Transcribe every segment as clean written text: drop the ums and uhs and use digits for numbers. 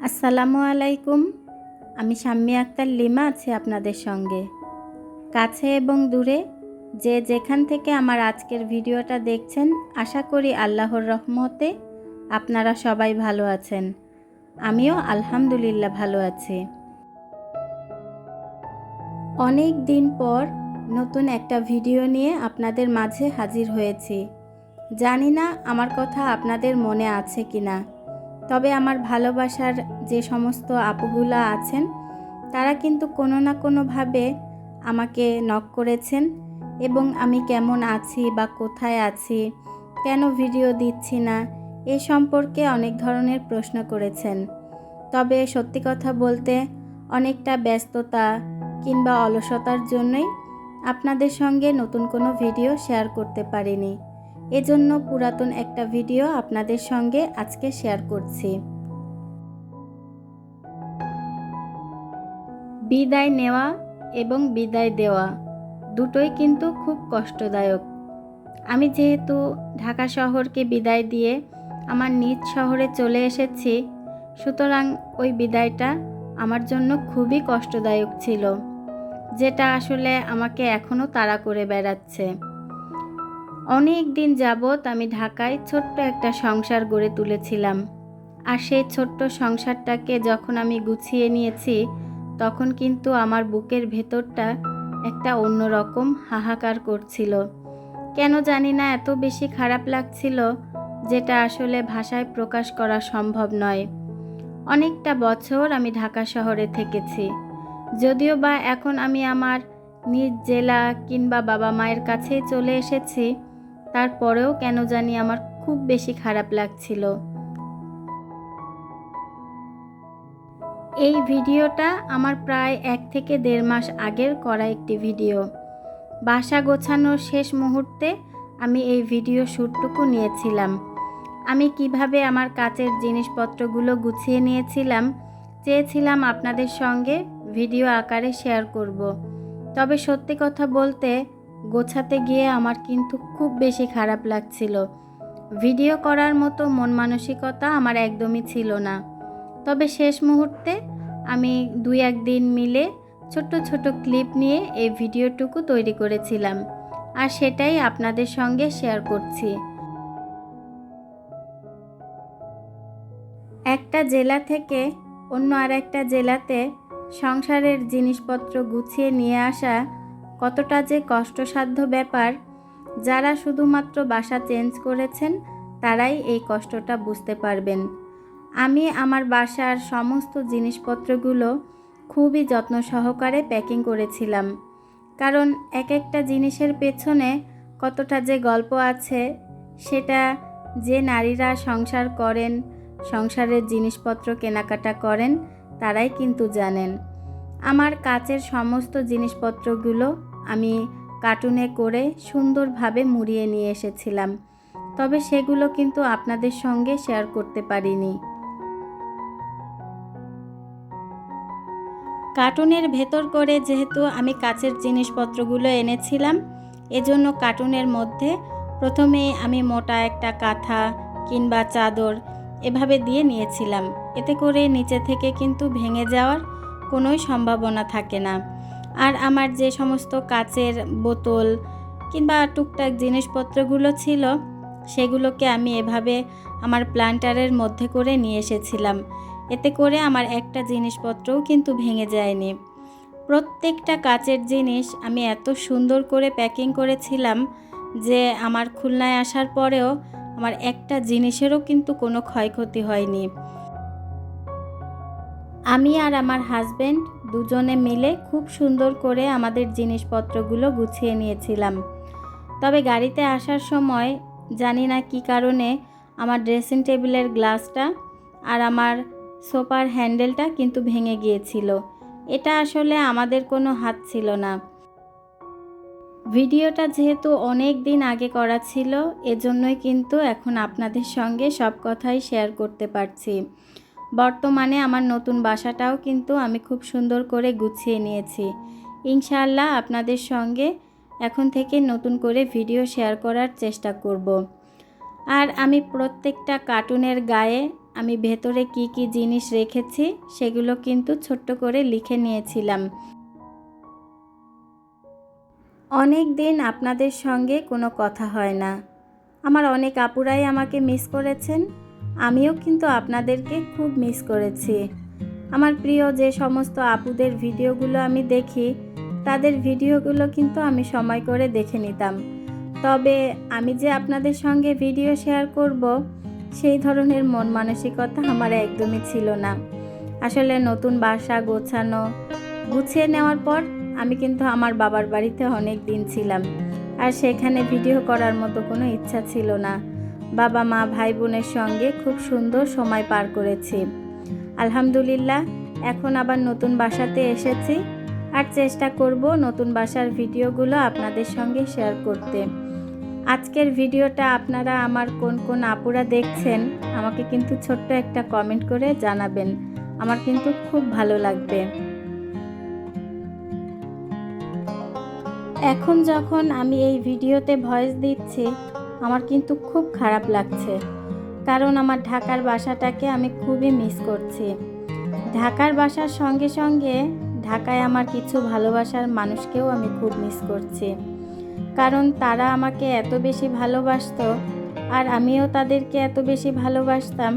আসসালামু আলাইকুম। আমি শাম্মী আক্তার লিমা আছি আপনাদের সঙ্গে। কাছে এবং দূরে যে যেখান থেকে আমার আজকের ভিডিওটা দেখছেন, আশা করি আল্লাহর রহমতে আপনারা সবাই ভালো আছেন। আমিও আলহামদুলিল্লাহ ভালো আছি। অনেক দিন পর নতুন একটা ভিডিও নিয়ে আপনাদের মাঝে হাজির হয়েছি। জানি না আমার কথা আপনাদের মনে আছে কিনা, তবে আমার ভালোবাসার যে সমস্ত আপুগুলা আছেন তারা কিন্তু কোনো না কোনোভাবে আমাকে নক করেছেন এবং আমি কেমন আছি বা কোথায় আছি, কেন ভিডিও দিচ্ছি না, এ সম্পর্কে অনেক ধরনের প্রশ্ন করেছেন। তবে সত্যি কথা বলতে অনেকটা ব্যস্ততা কিংবা অলসতার জন্যই আপনাদের সঙ্গে নতুন কোনো ভিডিও শেয়ার করতে পারিনি। এজন্য পুরাতন একটা ভিডিও আপনাদের সঙ্গে আজকে শেয়ার করছি। বিদায় নেওয়া এবং বিদায় দেওয়া দুটোই কিন্তু খুব কষ্টদায়ক। আমি যেহেতু ঢাকা শহরকে বিদায় দিয়ে আমার নিজ শহরে চলে এসেছি, সুতরাং ওই বিদায়টা আমার জন্য খুবই কষ্টদায়ক ছিল, যেটা আসলে আমাকে এখনও তাড়া করে বেড়াচ্ছে। অনেক দিন যাবৎ আমি ঢাকায় ছোট্ট একটা সংসার গড়ে তুলেছিলাম, আর সেই ছোট্ট সংসারটাকে যখন আমি গুছিয়ে নিয়েছি, তখন কিন্তু আমার বুকের ভেতরটা একটা অন্যরকম হাহাকার করছিল। কেন জানি না এত বেশি খারাপ লাগছিল, যেটা আসলে ভাষায় প্রকাশ করা সম্ভব নয়। অনেকটা বছর আমি ঢাকা শহরে থেকেছি, যদিও বা এখন আমি আমার নিজ জেলা কিংবা বাবা মায়ের কাছেই চলে এসেছি, তারপরেও কেন জানি আমার খুব বেশি খারাপ লাগছিল। এই ভিডিওটা আমার প্রায় 1 থেকে 1.5 মাস আগের করা একটি ভিডিও। বাসা গোছানোর শেষ মুহূর্তে আমি এই ভিডিও শ্যুটটুকু নিয়েছিলাম। আমি কিভাবে আমার কাচের জিনিসপত্রগুলো গুছিয়ে নিয়েছিলাম, চেয়েছিলাম আপনাদের সঙ্গে ভিডিও আকারে শেয়ার করব। তবে সত্যি কথা বলতে গোছাতে গিয়ে আমার কিন্তু খুব বেশি খারাপ লাগছিল। ভিডিও করার মতো মন মানসিকতা আমার একদমই ছিল না। তবে শেষ মুহূর্তে আমি 2-1 দিন মিলে ছোট্ট ছোট ক্লিপ নিয়ে এই ভিডিওটুকু তৈরি করেছিলাম, আর সেটাই আপনাদের সঙ্গে শেয়ার করছি। একটা জেলা থেকে অন্য আরেকটা জেলাতে সংসারের জিনিসপত্র গুছিয়ে নিয়ে আসা কতটা যে কষ্টসাধ্য ব্যাপার, যারা শুধুমাত্র বাসা চেঞ্জ করেছেন তারাই এই কষ্টটা বুঝতে পারবেন। আমি আমার বাসার সমস্ত জিনিসপত্রগুলো খুবই যত্ন সহকারে প্যাকিং করেছিলাম, কারণ এক একটা জিনিসের পেছনে কতটা যে গল্প আছে, সেটা যে নারীরা সংসার করেন, সংসারের জিনিসপত্র কেনাকাটা করেন, তারাই কিন্তু জানেন। আমার কাচের সমস্ত জিনিসপত্রগুলো আমি কার্টুনে করে সুন্দরভাবে মুড়িয়ে নিয়ে এসেছিলাম, তবে সেগুলো কিন্তু আপনাদের সঙ্গে শেয়ার করতে পারিনি। কার্টুনের ভেতর করে যেহেতু আমি কাচের জিনিসপত্রগুলো এনেছিলাম, এজন্য কার্টুনের মধ্যে প্রথমেই আমি মোটা একটা কাঁথা কিংবা চাদর এভাবে দিয়ে নিয়েছিলাম। এতে করে নিচে থেকে কিন্তু ভেঙে যাওয়ার কোনোই সম্ভাবনা থাকে না। আর আমার যে সমস্ত কাচের বোতল কিংবা টুকটাক জিনিসপত্রগুলো ছিল, সেগুলোকে আমি এভাবে আমার প্ল্যান্টারের মধ্যে করে নিয়ে এসেছিলাম। এতে করে আমার একটা জিনিসপত্রও কিন্তু ভেঙে যায়নি। প্রত্যেকটা কাচের জিনিস আমি এত সুন্দর করে প্যাকিং করেছিলাম যে আমার খুলনায় আসার পরেও আমার একটা জিনিসেরও কিন্তু কোনো ক্ষয়ক্ষতি হয়নি। আমি আর আমার হাজবেন্ড দুজনে মিলে খুব সুন্দর করে আমাদের জিনিসপত্রগুলো গুছিয়ে নিয়েছিলাম। তবে গাড়িতে আসার সময় জানি না কী কারণে আমার ড্রেসিং টেবিলের গ্লাসটা আর আমার সোফার হ্যান্ডেলটা কিন্তু ভেঙে গিয়েছিল। এটা আসলে আমাদের কোনো হাত ছিল না। ভিডিওটা যেহেতু অনেক দিন আগে করা ছিল, এজন্যই কিন্তু এখন আপনাদের সঙ্গে সব কথাই শেয়ার করতে পারছি। বর্তমানে আমার নতুন বাসাটাও কিন্তু আমি খুব সুন্দর করে গুছিয়ে নিয়েছি। ইনশাআল্লাহ আপনাদের সঙ্গে এখন থেকে নতুন করে ভিডিও শেয়ার করার চেষ্টা করব। আর আমি প্রত্যেকটা কার্টুনের গায়ে আমি ভেতরে কি কি জিনিস রেখেছি সেগুলো কিন্তু ছোট্ট করে লিখে নিয়েছিলাম। অনেক দিন আপনাদের সঙ্গে কোনো কথা হয় না। আমার অনেক আপুরাই আমাকে মিস করেছেন, আমিও কিন্তু আপনাদেরকে খুব মিস করেছি। আমার প্রিয় যে সমস্ত আপুদের ভিডিওগুলো আমি দেখি, তাদের ভিডিওগুলো কিন্তু আমি সময় করে দেখে নিতাম। তবে আমি যে আপনাদের সঙ্গে ভিডিও শেয়ার করব, সেই ধরনের মন মানসিকতা আমার একদমই ছিল না। আসলে নতুন বাসা গুছিয়ে নেওয়ার পর আমি কিন্তু আমার বাবার বাড়িতে অনেক দিন ছিলাম, আর সেখানে ভিডিও করার মতো কোনো ইচ্ছা ছিল না। বাবা মা ভাই বোনের সঙ্গে খুব সুন্দর সময় পার করেছি। আলহামদুলিল্লাহ, এখন আবার নতুন বাসাতে এসেছি, আর চেষ্টা করব নতুন বাসার ভিডিওগুলো আপনাদের সঙ্গে শেয়ার করতে। আজকের ভিডিওটা আপনারা আমার কোন কোন আপুরা দেখছেন আমাকে কিন্তু ছোট্ট একটা কমেন্ট করে জানাবেন, আমার কিন্তু খুব ভালো লাগবে। এখন যখন আমি এই ভিডিওতে ভয়েস দিচ্ছি, আমার কিন্তু খুব খারাপ লাগছে, কারণ আমার ঢাকার বাসাটাকে আমি খুবই মিস করছি। ঢাকার বাসার সঙ্গে সঙ্গে ঢাকায় আমার কিছু ভালোবাসার মানুষকেও আমি খুব মিস করছি, কারণ তারা আমাকে এত বেশি ভালোবাসতো আর আমিও তাদেরকে এত বেশি ভালোবাসতাম।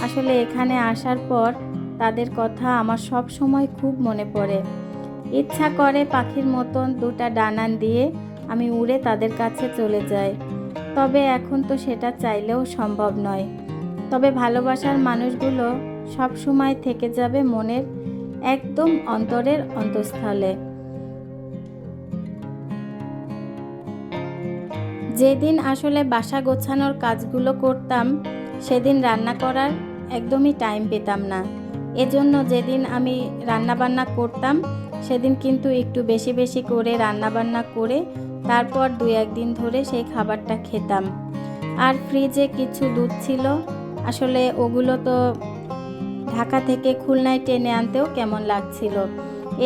আসলে এখানে আসার পর তাদের কথা আমার সব সময় খুব মনে পড়ে। ইচ্ছা করে পাখির মতন দুটা ডানা দিয়ে আমি উড়ে তাদের কাছে চলে যাই, তবে এখন তো সেটা চাইলেও সম্ভব নয়। তবে ভালোবাসার মানুষগুলো সব সময় থেকে যাবে মনের একদম অন্তরের অন্তঃস্থলে। যেদিন আসলে বাসা গোছানোর কাজগুলো করতাম, সেদিন রান্না করার একদমই টাইম পেতাম না। এজন্য যেদিন আমি রান্নাবান্না করতাম, সেদিন কিন্তু একটু বেশি বেশি করে রান্নাবান্না করে তারপর 2-1 দিন ধরে সেই খাবারটা খেতাম। আর ফ্রিজে কিছু দুধ ছিল, আসলে ওগুলো তো ঢাকা থেকে খুলনায় টেনে আনতেও কেমন লাগছিল।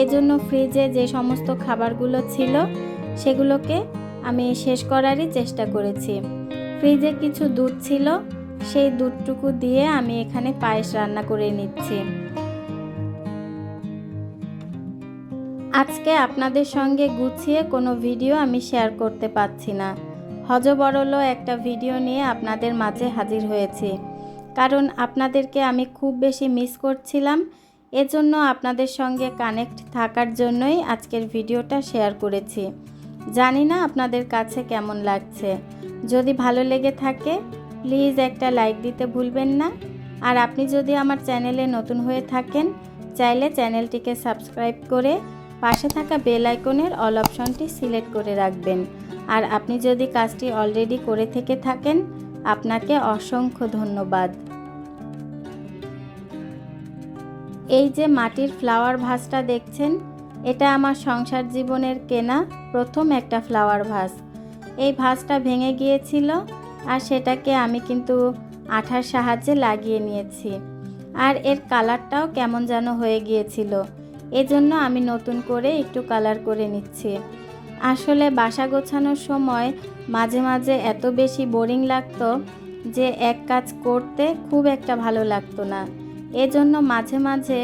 এজন্য ফ্রিজে যে সমস্ত খাবারগুলো ছিল সেগুলোকে আমি শেষ করারই চেষ্টা করেছি। ফ্রিজে কিছু দুধ ছিল, সেই দুধটুকু দিয়ে আমি এখানে পায়েস রান্না করে নিচ্ছি। আজকে আপনাদের সঙ্গে গুছিয়ে কোনো ভিডিও আমি শেয়ার করতে পারছি না। হযবরল একটা ভিডিও নিয়ে আপনাদের মাঝে হাজির হয়েছি, কারণ আপনাদেরকে আমি খুব বেশি মিস করছিলাম। এজন্য আপনাদের সঙ্গে কানেক্ট থাকার জন্যই আজকের ভিডিওটা শেয়ার করেছি। জানি না আপনাদের কাছে কেমন লাগছে। যদি ভালো লেগে থাকে প্লিজ একটা লাইক দিতে ভুলবেন না। আর আপনি যদি আমার চ্যানেলে নতুন হয়ে থাকেন, চাইলে চ্যানেলটিকে সাবস্ক্রাইব করে পাশে থাকা বেল আইকনের অল অপশনটি সিলেক্ট করে রাখবেন। আর আপনি যদি কাজটি অলরেডি করে থেকে থাকেন, আপনাকে অসংখ্য ধন্যবাদ। এই যে মাটির ফ্লাওয়ার ভাসটা দেখছেন, এটা আমার সংসার জীবনের কেনা প্রথম একটা ফ্লাওয়ার ভাস। এই ভাসটা ভেঙে গিয়েছিল, আর সেটাকে আমি কিন্তু আঠার সাহায্যে লাগিয়ে নিয়েছি। আর এর কালারটাও কেমন যেন হয়ে গিয়েছিল, এজন্য আমি নতুন করে একটু কালার করে নিচ্ছি। আসলে বাসা গোছানোর সময় মাঝে মাঝে এত বেশি বোরিং লাগতো যে এক কাজ করতে খুব একটা ভালো লাগতো না। এজন্য মাঝে মাঝে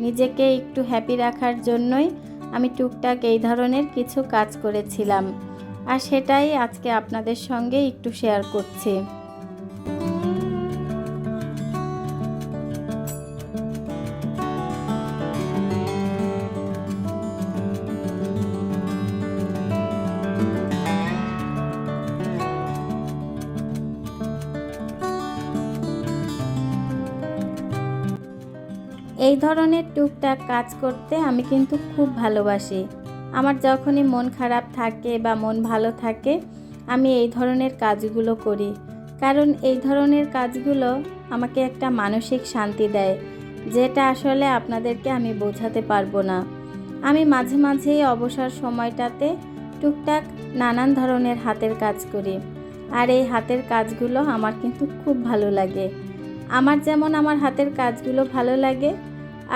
নিজেকে একটু হ্যাপি রাখার জন্যই আমি টুকটাক এই ধরনের কিছু কাজ করেছিলাম, আর সেটাই আজকে আপনাদের সঙ্গে একটু শেয়ার করছি। এই ধরনের টুকটাক কাজ করতে আমি কিন্তু খুব ভালোবাসি। আমার যখনই মন খারাপ থাকে বা মন ভালো থাকে, আমি এই ধরনের কাজগুলো করি, কারণ এই ধরনের কাজগুলো আমাকে একটা মানসিক শান্তি দেয়, যেটা আসলে আপনাদেরকে আমি বোঝাতে পারবো না। আমি মাঝে মাঝেই অবসর সময়টাতে টুকটাক নানান ধরনের হাতের কাজ করি, আর এই হাতের কাজগুলো আমার কিন্তু খুব ভালো লাগে। আমার যেমন আমার হাতের কাজগুলো ভালো লাগে,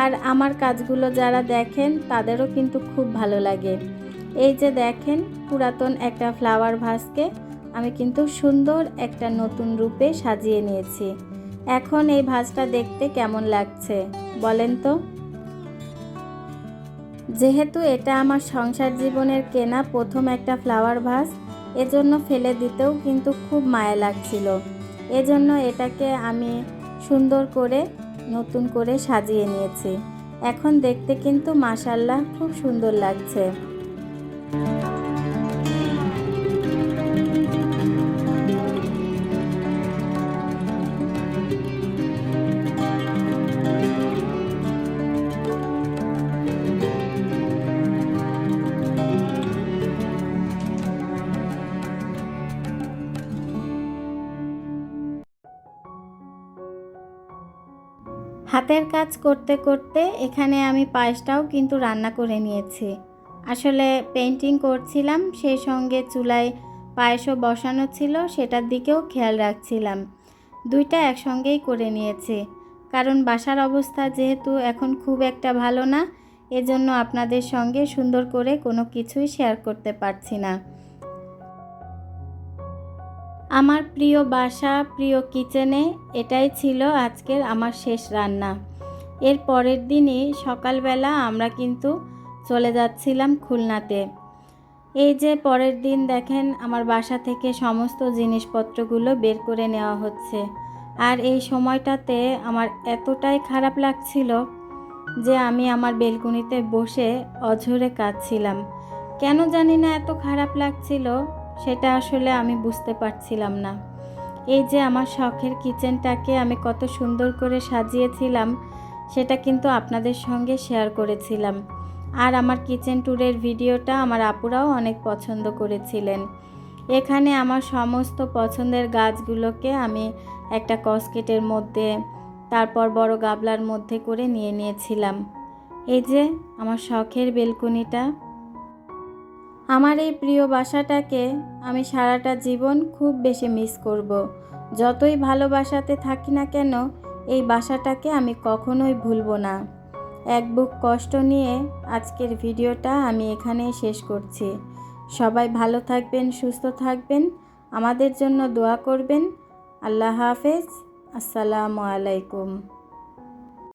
আর আমার কাজগুলো যারা দেখেন তাদেরও কিন্তু খুব ভালো লাগে। এই যে দেখেন, পুরাতন একটা ফ্লাওয়ার ভাসকে আমি কিন্তু সুন্দর একটা নতুন রূপে সাজিয়ে নিয়েছি। এখন এই ভাঁজটা দেখতে কেমন লাগছে বলেন তো? যেহেতু এটা আমার সংসার জীবনের কেনা প্রথম একটা ফ্লাওয়ার ভাস, এজন্য ফেলে দিতেও কিন্তু খুব মায়া লাগছিল। এজন্য এটাকে আমি সুন্দর করে নতুন করে সাজিয়ে নিয়েছি। এখন দেখতে কিন্তু মাশাআল্লাহ খুব সুন্দর লাগছে। হাতের কাজ করতে করতে এখানে আমি পায়েসটাও কিন্তু রান্না করে নিয়েছি। আসলে পেইন্টিং করছিলাম, সেই সঙ্গে চুলায় পায়েসও বসানো ছিল, সেটার দিকেও খেয়াল রাখছিলাম। দুইটা একসঙ্গেই করে নিয়েছি, কারণ বাসার অবস্থা যেহেতু এখন খুব একটা ভালো না, এজন্য আপনাদের সঙ্গে সুন্দর করে কোনো কিছুই শেয়ার করতে পারছি না। আমার প্রিয় বাসা, প্রিয় কিচেনে এটাই ছিল আজকের আমার শেষ রান্না। এর পরের দিনই সকালবেলা আমরা কিন্তু চলে যাচ্ছিলাম খুলনাতে। এই যে পরের দিন দেখেন আমার বাসা থেকে সমস্ত জিনিসপত্রগুলো বের করে নেওয়া হচ্ছে। আর এই সময়টাতে আমার এতটাই খারাপ লাগছিল যে আমি আমার বেলকনিতে বসে অঝরে কাঁদছিলাম। কেন জানি না এত খারাপ লাগছিল, সেটা আসলে আমি বুঝতে পারছিলাম না। এই যে আমার শখের কিচেনটাকে আমি কত সুন্দর করে সাজিয়েছিলাম, সেটা কিন্তু আপনাদের সঙ্গে শেয়ার করেছিলাম। আর আমার কিচেন ট্যুরের ভিডিওটা আমার আপুরাও অনেক পছন্দ করেছিলেন। এখানে আমার সমস্ত পছন্দের গাছগুলোকে আমি একটা কসকেটের মধ্যে, তারপর বড় গাবলার মধ্যে করে নিয়ে নিয়েছিলাম। এই যে আমার শখের বেলকনিটা। আমার এই প্রিয় বাসাটাকে আমি সারাটা জীবন খুব বেশি মিস করব। যতই ভালোবাসাতে থাকি না কেন, এই বাসাটাকে আমি কখনোই ভুলবো না। এক বুক কষ্ট নিয়ে আজকের ভিডিওটা আমি এখানেই শেষ করছি। সবাই ভালো থাকবেন, সুস্থ থাকবেন, আমাদের জন্য দোয়া করবেন। আল্লাহ হাফেজ। আসসালামু আলাইকুম।